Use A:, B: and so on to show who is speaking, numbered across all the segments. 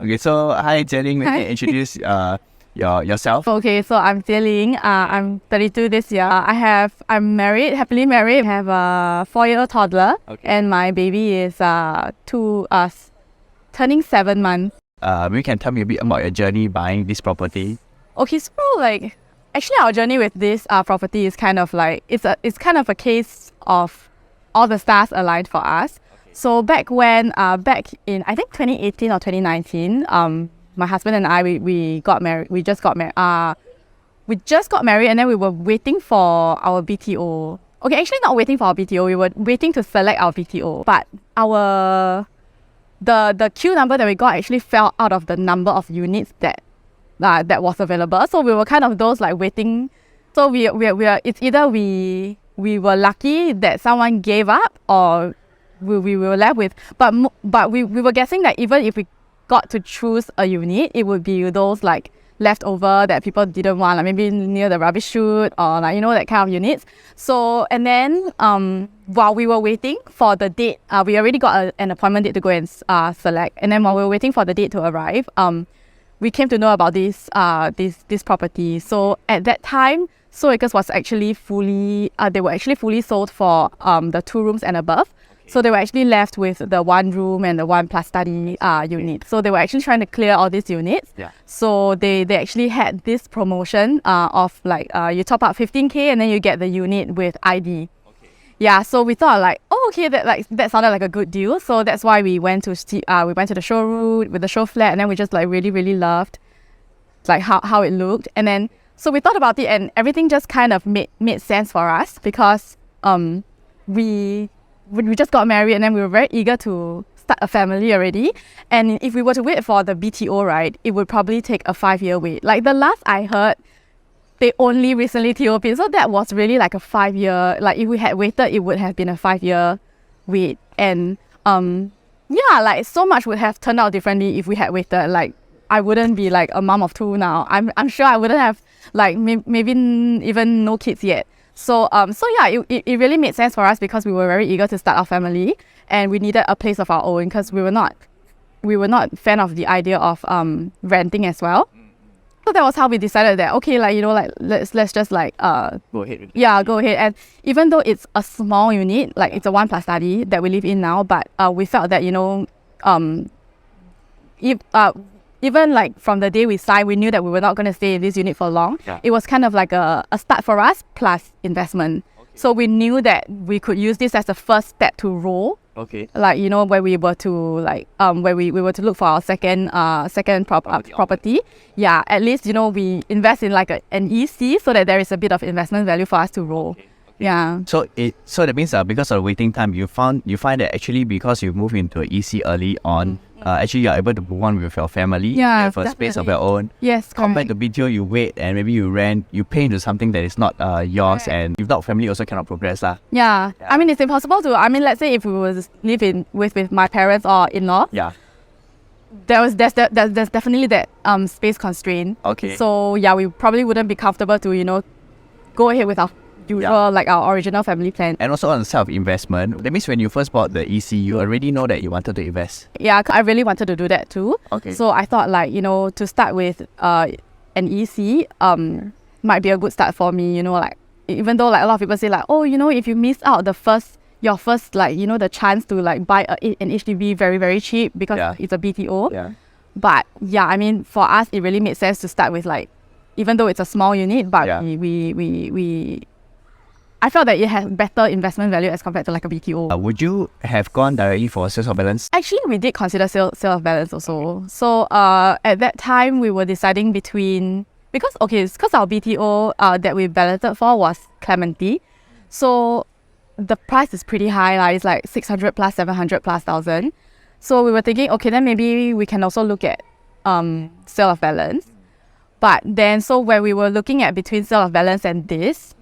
A: Okay, so hi Jieling,
B: Hi.
A: maybe introduce yourself.
B: Okay, so I'm Jieling. I'm 32 this year. I'm married, happily married. I have a 4-year-old toddler, and my baby is turning 7 months.
A: Maybe you can tell me a bit about your journey buying this property.
B: Okay, so actually our journey with this property is kind of like it's kind of a case of all the stars aligned for us. So back in I think 2018 or 2019, my husband and I we got married. We just got married. And then we were waiting for our BTO. Okay, actually not waiting for our BTO. We were waiting to select our BTO, but the queue number that we got actually fell out of the number of units that was available. So we were kind of those like waiting. So it's either we were lucky that someone gave up, or we were left with. But we were guessing that even if we got to choose a unit, it would be those like leftover that people didn't want, like maybe near the rubbish chute, or like that kind of units. So and then while we were waiting for the date, we already got an appointment date to go and select. And then while we were waiting for the date to arrive, we came to know about this property. So at that time, Soul Acres was actually fully sold for the 2 rooms and above. So they were actually left with the 1 room and the 1 plus study unit. So they were actually trying to clear all these units.
A: Yeah.
B: So they actually had this promotion of like you top up 15K and then you get the unit with ID.
A: Okay.
B: Yeah, so we thought like, that sounded like a good deal. So that's why we went to the showroom with the show flat, and then we just like really, really loved like how it looked. And then so we thought about it, and everything just kind of made sense for us, because we just got married, and then we were very eager to start a family already. And if we were to wait for the BTO, right, it would probably take a 5-year wait. Like the last I heard, they only recently TOP, so that was really like a 5-year. Like if we had waited, it would have been a 5-year wait. And like so much would have turned out differently if we had waited. Like I wouldn't be like a mom of 2 now. I'm sure I wouldn't have like maybe even no kids yet. So yeah, it really made sense for us, because we were very eager to start our family, and we needed a place of our own, because we were not fan of the idea of renting as well. So that was how we decided that let's just like
A: Go ahead.
B: go ahead. And even though it's a small unit, like it's a 1 plus study that we live in now, but we felt that even like from the day we signed, we knew that we were not going to stay in this unit for long.
A: Yeah.
B: It was kind of like a start for us plus investment. Okay. So we knew that we could use this as the first step to roll.
A: Okay.
B: Like where we were to where we were to look for our second property. Yeah, at least we invest in like an EC, so that there is a bit of investment value for us to roll. Okay. Yeah.
A: So that means because of waiting time, you find that actually because you move into an EC early on, actually you're able to move on with your family.
B: Yeah,
A: you have a space of your own.
B: Yes,
A: compared to BTO, you wait and maybe you rent, you pay into something that is not yours,
B: Correct.
A: and without family also cannot progress lah.
B: Yeah. I mean it's impossible to. I mean, let's say if we was live with my parents or in-law.
A: Yeah.
B: There's definitely that space constraint.
A: Okay.
B: So yeah, we probably wouldn't be comfortable to go ahead with our usual like our original family plan.
A: And also on self-investment, that means when you first bought the EC, you already know that you wanted to invest.
B: Yeah, I really wanted to do that too.
A: Okay.
B: So I thought like to start with an EC might be a good start for me. Like even though like a lot of people say like, oh, if you miss out your first like the chance to like buy an HDB very, very cheap because it's a BTO.
A: Yeah.
B: But yeah, I mean for us it really made sense to start with, like, even though it's a small unit, but I felt that it has better investment value as compared to like a BTO.
A: Would you have gone directly for sales of balance?
B: Actually, we did consider sale of balance also. So at that time, we were deciding between, because our BTO that we balloted for was Clementi. So the price is pretty high. Like, it's like 600 plus 700 plus thousand. So we were thinking, okay, then maybe we can also look at sale of balance. But then, so when we were looking at between sale of balance and this,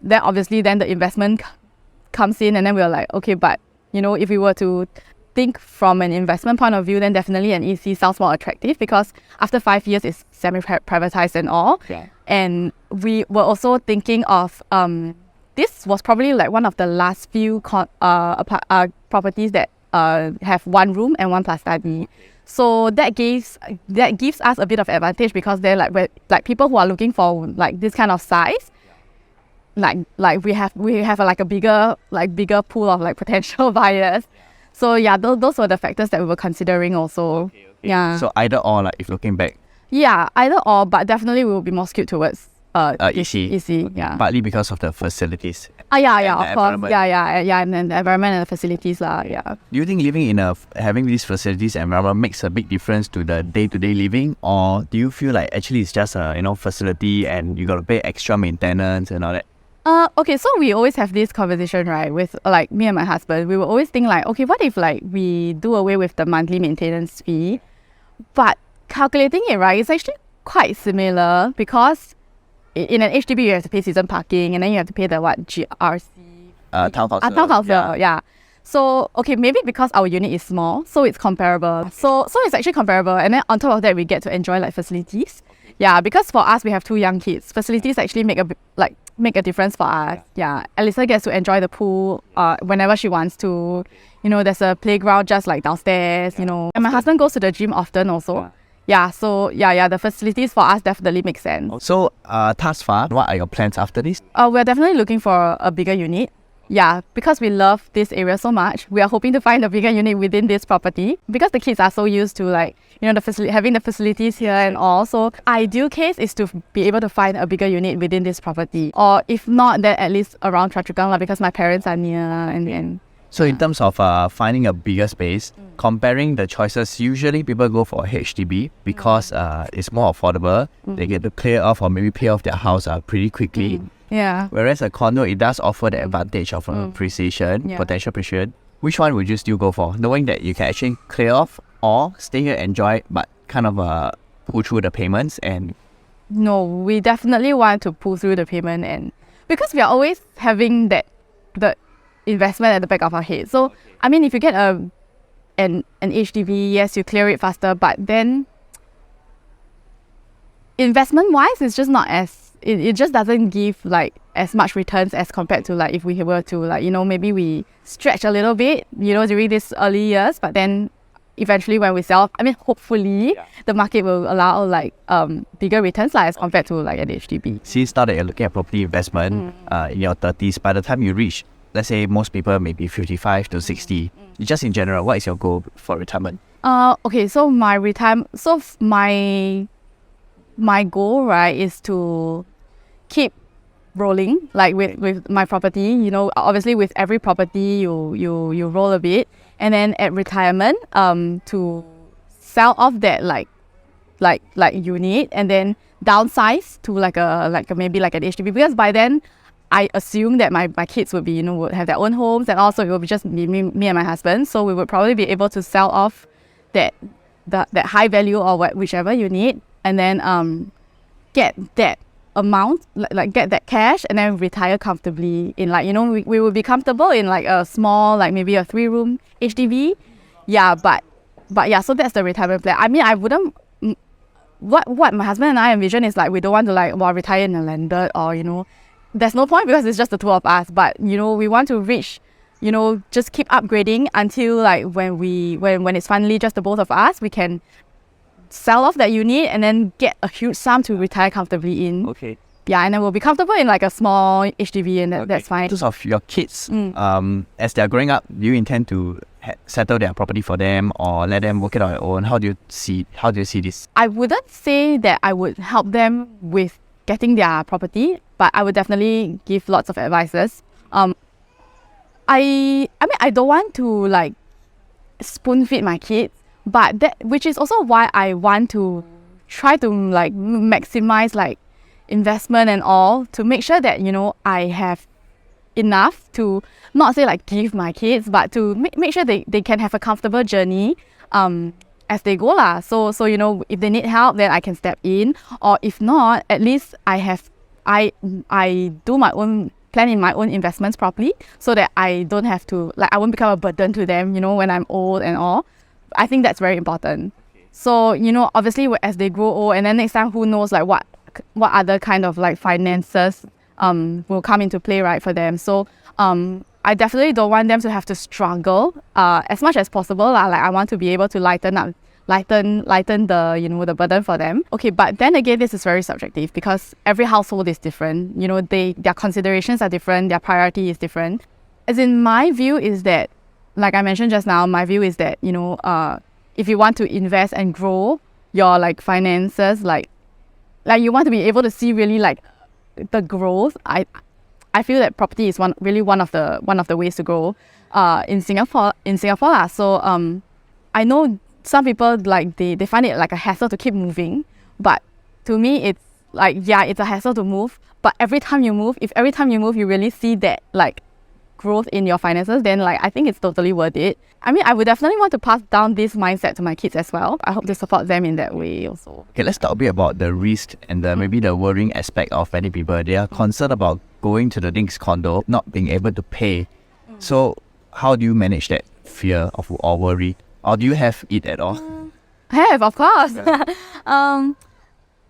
B: then obviously then the investment comes in, and then we were like, okay, but if we were to think from an investment point of view, then definitely an EC sounds more attractive, because after 5 years it's semi-privatized and all.
A: Yeah.
B: And we were also thinking of this was probably like one of the last few properties that have 1 room and 1 plus study. So that gives us a bit of advantage because they're like people who are looking for like this kind of size. Like we have like a bigger pool of like potential buyers. So yeah, those were the factors that we were considering also.
A: Okay.
B: Yeah.
A: So either or, like if looking back.
B: Yeah, either or, but definitely we will be more skewed towards
A: EC.
B: EC, yeah.
A: Partly because of the facilities.
B: Yeah,
A: and
B: of
A: the
B: course.
A: environment.
B: Yeah, and then the environment and the facilities lah. Yeah.
A: Do you think living in having these facilities environment makes a big difference to the day-to-day living, or do you feel like actually it's just a facility and you got to pay extra maintenance and all that?
B: Okay, so we always have this conversation, right, with like me and my husband. We will always think like, okay, what if like we do away with the monthly maintenance fee? But calculating it, right, it's actually quite similar because in an HDB you have to pay season parking and then you have to pay the GRC?
A: Town council.
B: Town council, yeah. So, okay, maybe because our unit is small, so it's comparable. So it's actually comparable. And then on top of that, we get to enjoy like facilities. Yeah, because for us, we have 2 young kids. Facilities actually make a difference for us. Yeah, Alyssa gets to enjoy the pool whenever she wants to. You know, there's a playground just like downstairs, you know. And my husband goes to the gym often also. Yeah, so yeah, the facilities for us definitely make sense.
A: So, thus far, what are your plans after this?
B: We're definitely looking for a bigger unit. Yeah, because we love this area so much, we are hoping to find a bigger unit within this property because the kids are so used to like, you know, having the facilities here and all. So ideal case is to be able to find a bigger unit within this property, or if not, then at least around Choa Chu Kang because my parents are near and
A: So in terms of finding a bigger space, comparing the choices, usually people go for HDB because it's more affordable. They get to clear off or maybe pay off their house pretty quickly.
B: Yeah.
A: Whereas a condo, it does offer the advantage of appreciation, potential appreciation. Which one would you still go for? Knowing that you can actually clear off or stay here, enjoy, but kind of pull through the payments and...
B: No, we definitely want to pull through the payment, and because we are always having the investment at the back of our head. So, I mean, if you get an HDB, yes, you clear it faster, but then investment-wise, it's just not as... It just doesn't give like as much returns as compared to like if we were to like, you know, maybe we stretch a little bit, you know, during these early years, but then eventually when we sell, I mean, hopefully the market will allow like bigger returns like as compared to like an HDB.
A: Since now that you're looking at property investment in your 30s, by the time you reach, let's say most people maybe 55 to 60, just in general, what is your goal for retirement?
B: Okay, so my goal, right, is to keep rolling like with my property. You know, obviously with every property you roll a bit, and then at retirement to sell off that like unit and then downsize to like a maybe like an HDB, because by then I assume that my kids would be, you know, would have their own homes, and also it will be just me and my husband, so we would probably be able to sell off that high value or whichever unit, and then get that amount, like get that cash, and then retire comfortably in like, you know, we will be comfortable in like a small, like maybe a 3-room HDB. Yeah, but yeah, so that's the retirement plan. I mean, I wouldn't... What my husband and I envision is like, we don't want to like retire in a landed, or, you know, there's no point because it's just the 2 of us. But, you know, we want to reach, you know, just keep upgrading until like when it's finally just the both of us, we can sell off that unit and then get a huge sum to retire comfortably in.
A: Okay.
B: Yeah, and then we'll be comfortable in like a small HDB, and that's fine.
A: In terms of your kids, as they're growing up, do you intend to settle their property for them or let them work it on their own? How do you see this?
B: I wouldn't say that I would help them with getting their property, but I would definitely give lots of advices. I mean, I don't want to like spoon feed my kids, but which is also why I want to try to like maximize like investment and all, to make sure that, you know, I have enough to not say like give my kids, but to make sure they can have a comfortable journey as they go lah. So you know, if they need help, then I can step in, or if not, at least I do my own plan in my own investments properly, so that I don't have to like, I won't become a burden to them, you know, when I'm old and all. I think that's very important. So, you know, obviously as they grow old, and then next time, who knows like what other kind of like finances will come into play, right, for them. So I definitely don't want them to have to struggle as much as possible. Like I want to be able to lighten up lighten the the burden for them. Okay, but then again, this is very subjective because every household is different. Their considerations are different, their priority is different. As in, my view is that, like I mentioned just now, my view is that if you want to invest and grow your like finances, like you want to be able to see really like the growth. I feel that property is one of the ways to grow in Singapore lah. So I know some people like they find it like a hassle to keep moving, but to me it's like, yeah, it's a hassle to move, but if every time you move you really see that like growth in your finances, then like I think it's totally worth it. I mean, I would definitely want to pass down this mindset to my kids as well. I hope to support them in that way also.
A: Okay, let's talk a bit about the risk and maybe the worrying aspect of many people. They are concerned about going to the next condo, not being able to pay. So how do you manage that fear or worry? Or do you have it at all?
B: I have, of course.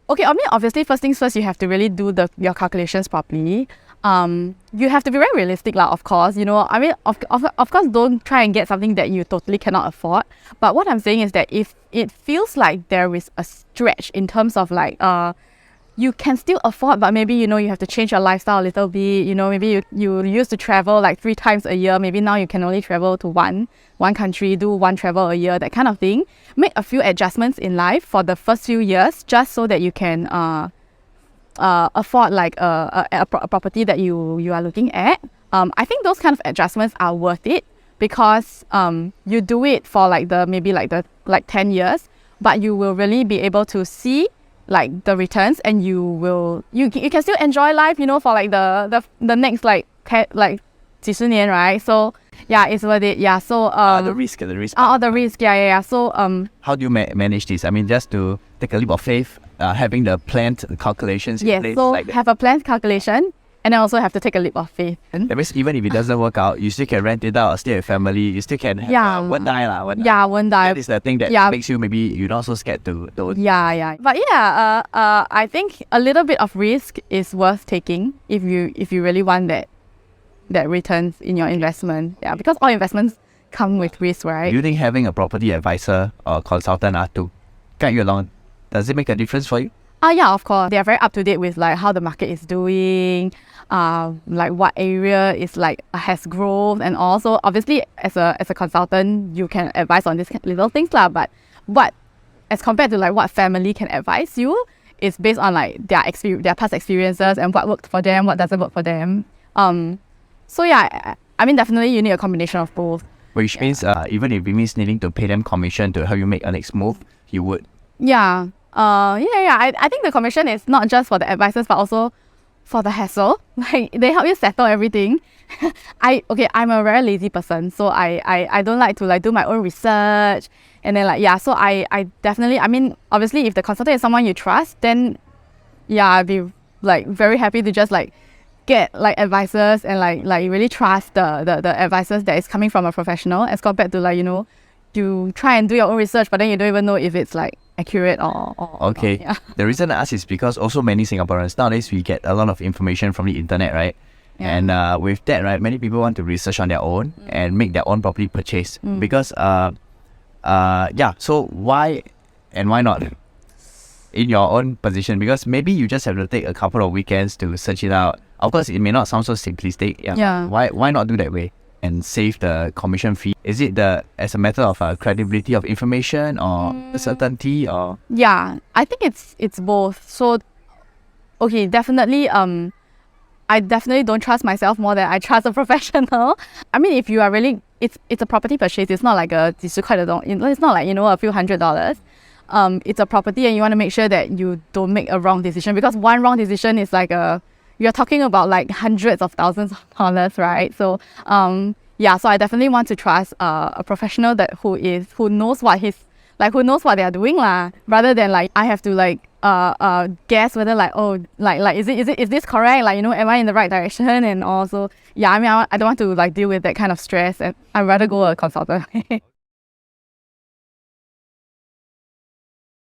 B: Okay, I mean, obviously, first things first, you have to really do your calculations properly. You have to be very realistic, of course. I mean, of course, don't try and get something that you totally cannot afford. But what I'm saying is that if it feels like there is a stretch in terms of like, you can still afford, but maybe, you have to change your lifestyle a little bit. Maybe you used to travel like 3 times a year. Maybe now you can only travel to one country, do 1 travel a year, that kind of thing. Make a few adjustments in life for the first few years, just so that you can afford like a property that you are looking at. I think those kind of adjustments are worth it because you do it for like maybe 10 years, but you will really be able to see like the returns, and you can still enjoy life, for like the next like 几十年, right? So yeah, it's worth it. Yeah. So
A: the risk.
B: the risk. Yeah. So
A: how do you manage this? I mean, just to take a leap of faith, having the planned calculations in place.
B: So
A: like
B: have a planned calculation, and then also have to take a leap of faith.
A: That means even if it doesn't work out, you still can rent it out or stay with family. You still can have won't die.
B: Won't die.
A: That is the thing that makes you maybe you're not so scared to don't.
B: Yeah. But yeah, I think a little bit of risk is worth taking if you really want that returns in your investment. Yeah, because all investments come with risk, right?
A: Do you think having a property advisor or consultant to guide you along, does it make a difference for you?
B: Yeah, of course. They are very up to date with like how the market is doing, like what area is like has growth, and also obviously as a consultant you can advise on these little things lah. But what as compared to like what family can advise you is based on like their past experiences and what worked for them, what doesn't work for them. So yeah, I mean definitely you need a combination of both.
A: Which means even if it means needing to pay them commission to help you make a next move, you would.
B: Yeah. I think the commission is not just for the advisors, but also for the hassle. Like they help you settle everything. I'm a very lazy person, so I don't like to like do my own research, and then so I definitely, I mean obviously if the consultant is someone you trust, then I'd be like very happy to just like get like advisors and like really trust the advisors that is coming from a professional, as compared to like you try and do your own research, but then you don't even know if it's like accurate or
A: okay.
B: Yeah.
A: The reason I ask is because also many Singaporeans nowadays, we get a lot of information from the internet, right? Yeah. And with that, right, many people want to research on their own and make their own property purchase because so why not in your own position? Because maybe you just have to take a couple of weekends to search it out. Of course, it may not sound so simplistic. Yeah. Why not do that way and save the commission fee? Is it as a matter of credibility of information or certainty or?
B: Yeah, I think it's both. So, okay, definitely. I definitely don't trust myself more than I trust a professional. I mean, if you are really, it's a property purchase. It's not like it's not like a few $100s. It's a property, and you want to make sure that you don't make a wrong decision, because one wrong decision is like you're talking about like hundreds of thousands of dollars, right? So so I definitely want to trust a professional who knows what they are doing lah, rather than like I have to like guess whether like is this correct, like am I in the right direction, and also I mean I don't want to like deal with that kind of stress, and I'd rather go a consultant.